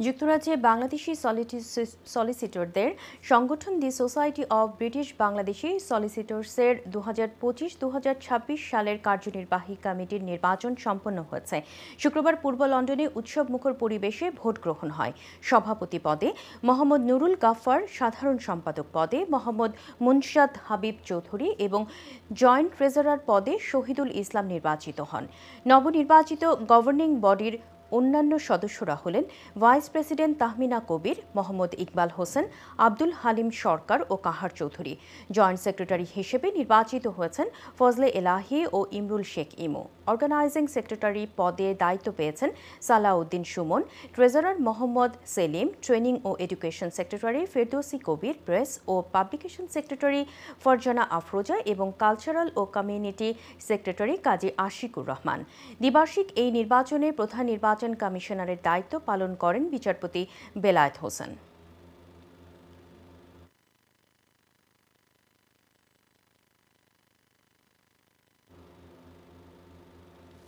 যুক্তরাজ্যে বাংলাদেশি সলিসিটরদের সংগঠন the society of British Bangladeshi সলিসিটরসের 2025-2026 সালের কার্যনির্বাহী কমিটির নির্বাচন সম্পন্ন হয়েছে। শুক্রবার পূর্ব লন্ডনে উৎসবমুখর পরিবেশে ভোট গ্রহণ হয়। সভাপতি পদে মোহাম্মদ নুরুল গাফফার, সাধারণ সম্পাদক পদে মোহাম্মদ মুনশাদ হাবিব চৌধুরী এবং জয়েন্ট ট্রেজারার পদে শহীদুল ইসলাম নির্বাচিত হন। নবনির্বাচিত গভর্নিং বডির অন্যান্য সদস্যরা হলেন ভাইস প্রেসিডেন্ট তাহমিনা কবির, মোহাম্মদ ইকবাল হোসেন, আব্দুল হালিম সরকার ও কাহার চৌধুরী। জয়েন্ট সেক্রেটারি হিসেবে নির্বাচিত হয়েছেন ফজলে এলাহি ও ইমরুল শেখ ইমু। অর্গানাইজিং সেক্রেটারি পদে দায়িত্ব পেয়েছেন সালাউদ্দিন সুমন। ট্রেজারার মোহাম্মদ সেলিম, ট্রেনিং ও এডুকেশন সেক্রেটারি ফেরদৌসী কবির, প্রেস ও পাবলিকেশন সেক্রেটারি ফরজানা আফরোজা এবং কালচারাল ও কমিউনিটি সেক্রেটারি কাজী আশিকুর রহমান। দ্বিবার্ষিক এই নির্বাচনে প্রধান নির্বাচন কমিশনারের দায়িত্ব পালন করেন বিচারপতি বেলায়েত হোসেন।